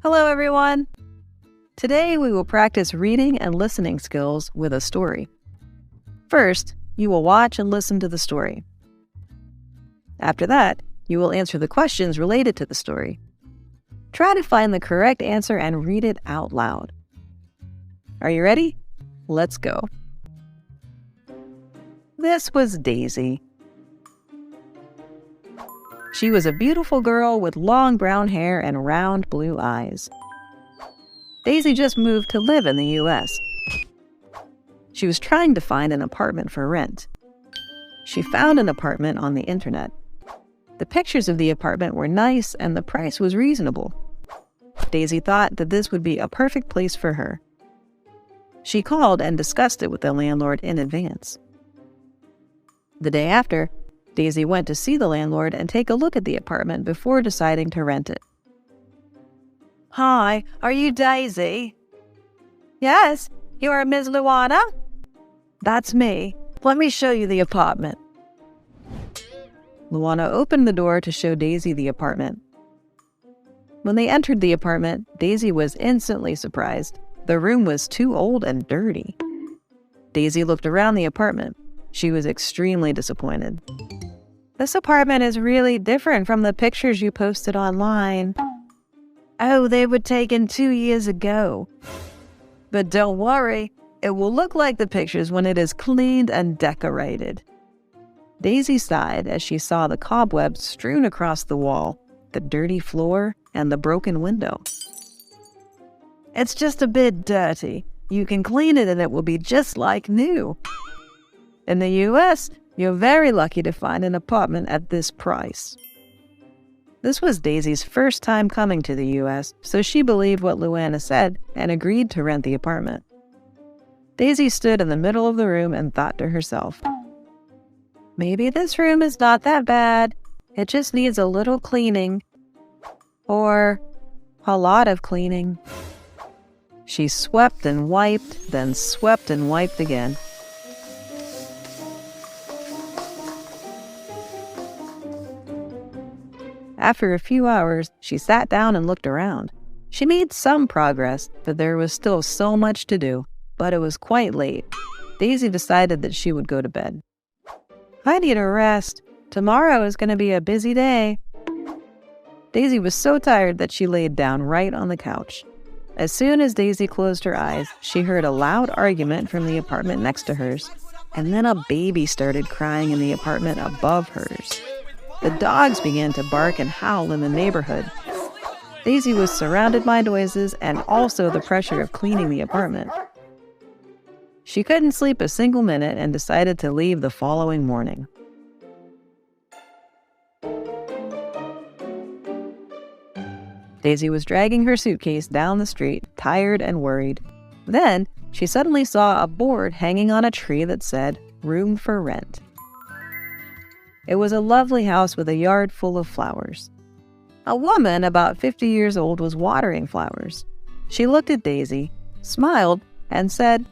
Hello, everyone. Today, we will practice reading and listening skills with a story. First, you will watch and listen to the story. After that, you will answer the questions related to the story. Try to find the correct answer and read it out loud. Are you ready? Let's go. This was Daisy. She was a beautiful girl with long brown hair and round blue eyes. Daisy just moved to live in the U.S. She was trying to find an apartment for rent. She found an apartment on the internet. The pictures of the apartment were nice and the price was reasonable. Daisy thought that this would be a perfect place for her. She called and discussed it with the landlord in advance. The day after, Daisy went to see the landlord and take a look at the apartment before deciding to rent it. Hi, are you Daisy? Yes, you are Ms. Luana? That's me. Let me show you the apartment. Luana opened the door to show Daisy the apartment. When they entered the apartment, Daisy was instantly surprised. The room was too old and dirty. Daisy looked around the apartment. She was extremely disappointed. This apartment is really different from the pictures you posted online. Oh, they were taken 2 years ago. But don't worry, it will look like the pictures when it is cleaned and decorated. Daisy sighed as she saw the cobwebs strewn across the wall, the dirty floor, and the broken window. It's just a bit dirty. You can clean it and it will be just like new. In the U.S., you're very lucky to find an apartment at this price. This was Daisy's first time coming to the U.S., so she believed what Luana said and agreed to rent the apartment. Daisy stood in the middle of the room and thought to herself, maybe this room is not that bad. It just needs a little cleaning. Or a lot of cleaning. She swept and wiped, then swept and wiped again. After a few hours, she sat down and looked around. She made some progress, but there was still so much to do. But it was quite late. Daisy decided that she would go to bed. I need a rest. Tomorrow is going to be a busy day. Daisy was so tired that she laid down right on the couch. As soon as Daisy closed her eyes, she heard a loud argument from the apartment next to hers, and then a baby started crying in the apartment above hers. The dogs began to bark and howl in the neighborhood. Daisy was surrounded by noises and also the pressure of cleaning the apartment. She couldn't sleep a single minute and decided to leave the following morning. Daisy was dragging her suitcase down the street, tired and worried. Then, she suddenly saw a board hanging on a tree that said, "Room for rent." It was a lovely house with a yard full of flowers. A woman about 50 years old was watering flowers. She looked at Daisy, smiled, and said,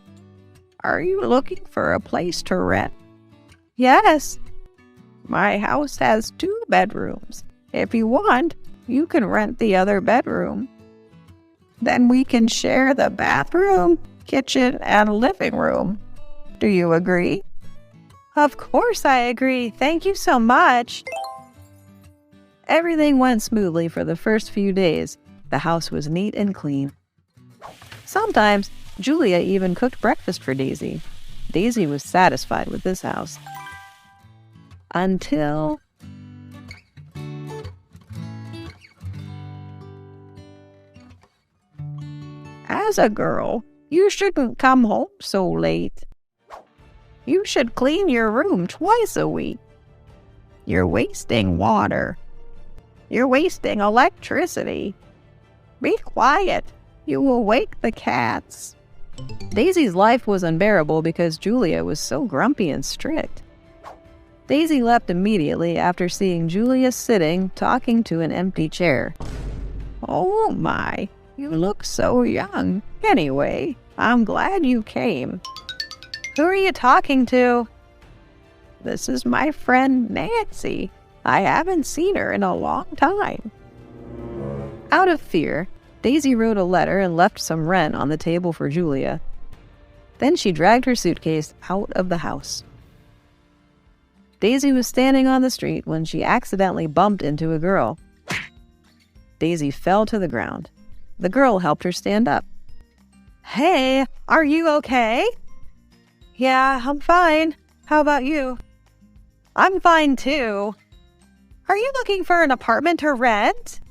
"Are you looking for a place to rent?" "Yes. My house has 2 bedrooms. If you want, you can rent the other bedroom. Then we can share the bathroom, kitchen, and living room. Do you agree?" "Of course I agree. Thank you so much." Everything went smoothly for the first few days. The house was neat and clean. Sometimes, Julia even cooked breakfast for Daisy. Daisy was satisfied with this house. Until... As a girl, you shouldn't come home so late. You should clean your room twice a week. You're wasting water. You're wasting electricity. Be quiet. You will wake the cats. Daisy's life was unbearable because Julia was so grumpy and strict. Daisy left immediately after seeing Julia sitting, talking to an empty chair. "Oh my, you look so young. Anyway, I'm glad you came." "Who are you talking to?" "This is my friend Nancy. I haven't seen her in a long time." Out of fear, Daisy wrote a letter and left some rent on the table for Julia. Then she dragged her suitcase out of the house. Daisy was standing on the street when she accidentally bumped into a girl. Daisy fell to the ground. The girl helped her stand up. Hey, are you okay? Yeah, I'm fine. How about you? I'm fine too. Are you looking for an apartment to rent?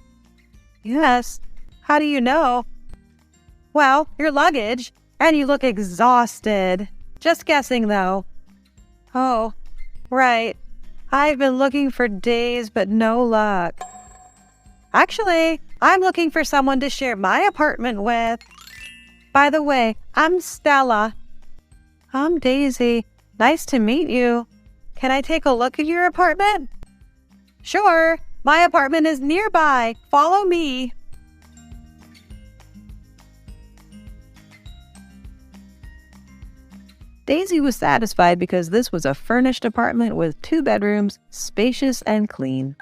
Yes. How do you know? Well, your luggage, and you look exhausted. Just guessing though. Oh, right. I've been looking for days, but no luck. Actually, I'm looking for someone to share my apartment with. By the way, I'm Stella. I'm Daisy. Nice to meet you. Can I take a look at your apartment? Sure. My apartment is nearby. Follow me. Daisy was satisfied because this was a furnished apartment with 2 bedrooms, spacious and clean.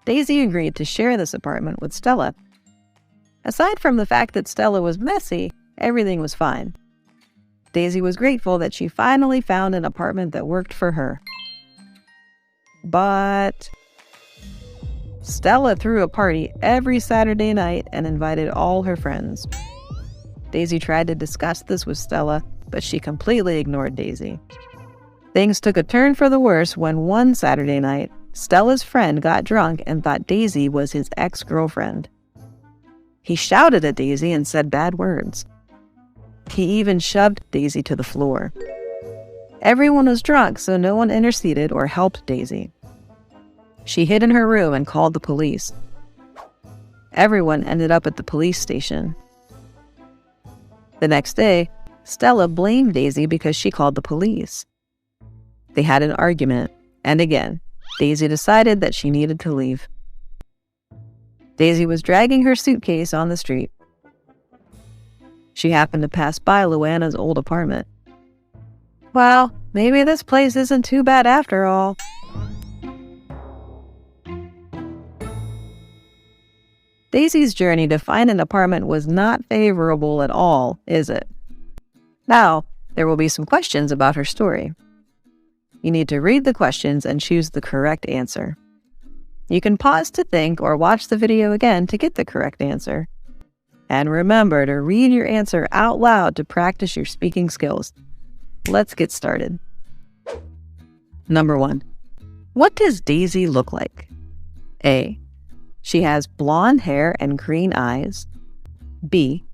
Daisy agreed to share this apartment with Stella. Aside from the fact that Stella was messy, everything was fine. Daisy was grateful that she finally found an apartment that worked for her. But Stella threw a party every Saturday night and invited all her friends. Daisy tried to discuss this with Stella, but she completely ignored Daisy. Things took a turn for the worse when one Saturday night, Stella's friend got drunk and thought Daisy was his ex-girlfriend. He shouted at Daisy and said bad words. He even shoved Daisy to the floor. Everyone was drunk, so no one interceded or helped Daisy. She hid in her room and called the police. Everyone ended up at the police station. The next day, Stella blamed Daisy because she called the police. They had an argument, and again, Daisy decided that she needed to leave. Daisy was dragging her suitcase on the street. She happened to pass by Luana's old apartment. Well, maybe this place isn't too bad after all. Daisy's journey to find an apartment was not favorable at all, is it? Now, there will be some questions about her story. You need to read the questions and choose the correct answer. You can pause to think or watch the video again to get the correct answer. And remember to read your answer out loud to practice your speaking skills. Let's get started. Number 1. What does Daisy look like? A. She has blonde hair and green eyes. B.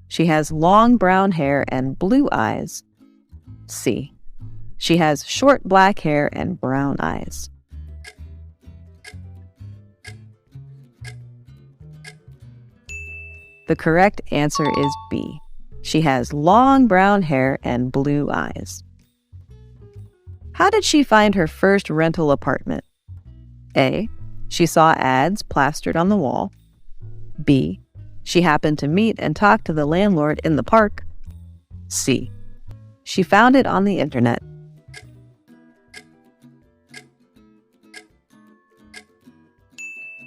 She has long brown hair and blue eyes. C. She has short black hair and brown eyes. The correct answer is B. She has long brown hair and blue eyes. How did she find her first rental apartment? A. She saw ads plastered on the wall. B. She happened to meet and talk to the landlord in the park. C. She found it on the internet.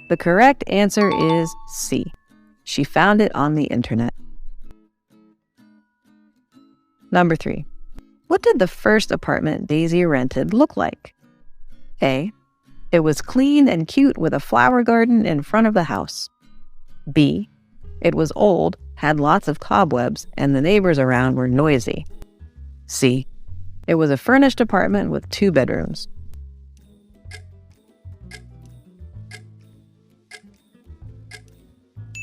The correct answer is C. She found it on the internet. Number 3. What did the first apartment Daisy rented look like? A. It was clean and cute with a flower garden in front of the house. B. It was old, had lots of cobwebs, and the neighbors around were noisy. C. It was a furnished apartment with 2 bedrooms.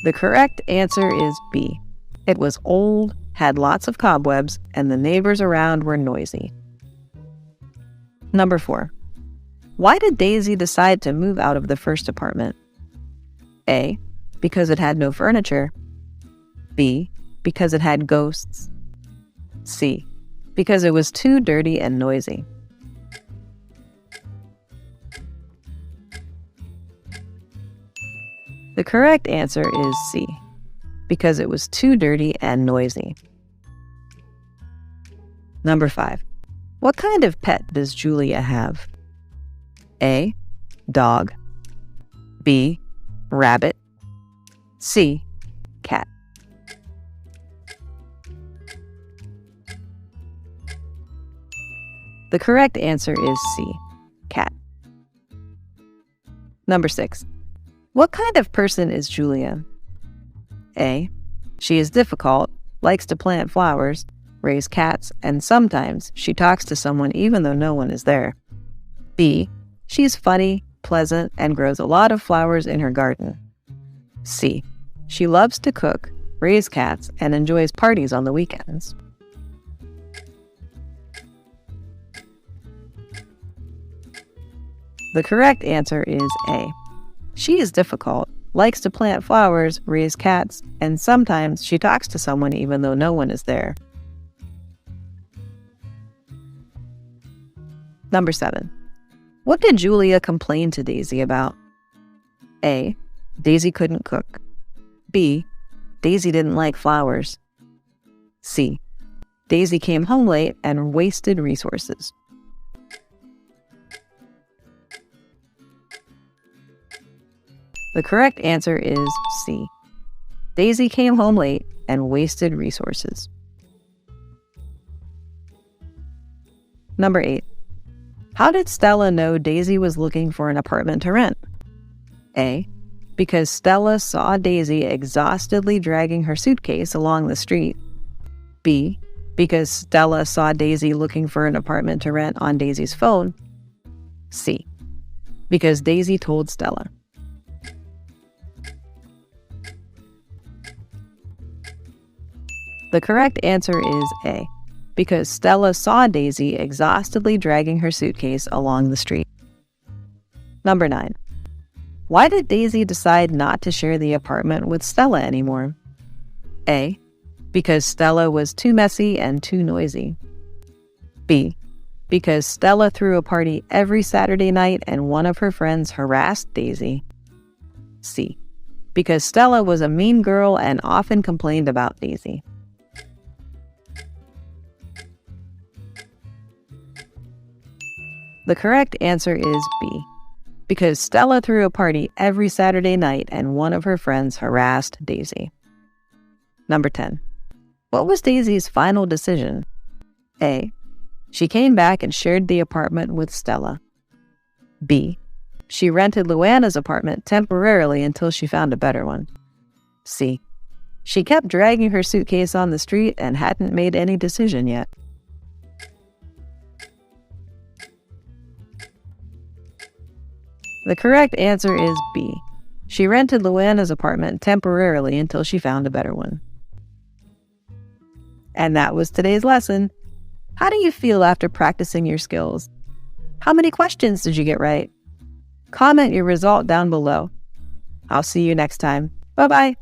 The correct answer is B. It was old, had lots of cobwebs, and the neighbors around were noisy. Number 4. Why did Daisy decide to move out of the first apartment? A. Because it had no furniture. B. Because it had ghosts. C. Because it was too dirty and noisy. The correct answer is C. Because it was too dirty and noisy. Number 5. What kind of pet does Julia have? A. Dog. B. Rabbit. C. cat. The correct answer is C, cat. Number 6. What kind of person is Julia? A. She is difficult, likes to plant flowers, raise cats, and sometimes she talks to someone even though no one is there. B. She's funny, pleasant, and grows a lot of flowers in her garden. C. She loves to cook, raise cats, and enjoys parties on the weekends. The correct answer is A. She is difficult, likes to plant flowers, raise cats, and sometimes she talks to someone even though no one is there. Number 7. What did Julia complain to Daisy about? A. Daisy couldn't cook. B. Daisy didn't like flowers. C. Daisy came home late and wasted resources. The correct answer is C. Daisy came home late and wasted resources. Number 8. How did Stella know Daisy was looking for an apartment to rent? A. Because Stella saw Daisy exhaustedly dragging her suitcase along the street. B. Because Stella saw Daisy looking for an apartment to rent on Daisy's phone. C. Because Daisy told Stella. The correct answer is A. Because Stella saw Daisy exhaustedly dragging her suitcase along the street. Number 9. Why did Daisy decide not to share the apartment with Stella anymore? A. Because Stella was too messy and too noisy. B. Because Stella threw a party every Saturday night and one of her friends harassed Daisy. C. Because Stella was a mean girl and often complained about Daisy. The correct answer is B. Because Stella threw a party every Saturday night and one of her friends harassed Daisy. Number 10. What was Daisy's final decision? A. She came back and shared the apartment with Stella. B. She rented Luana's apartment temporarily until she found a better one. C. She kept dragging her suitcase on the street and hadn't made any decision yet. The correct answer is B. She rented Luana's apartment temporarily until she found a better one. And that was today's lesson. How do you feel after practicing your skills? How many questions did you get right? Comment your result down below. I'll see you next time. Bye-bye.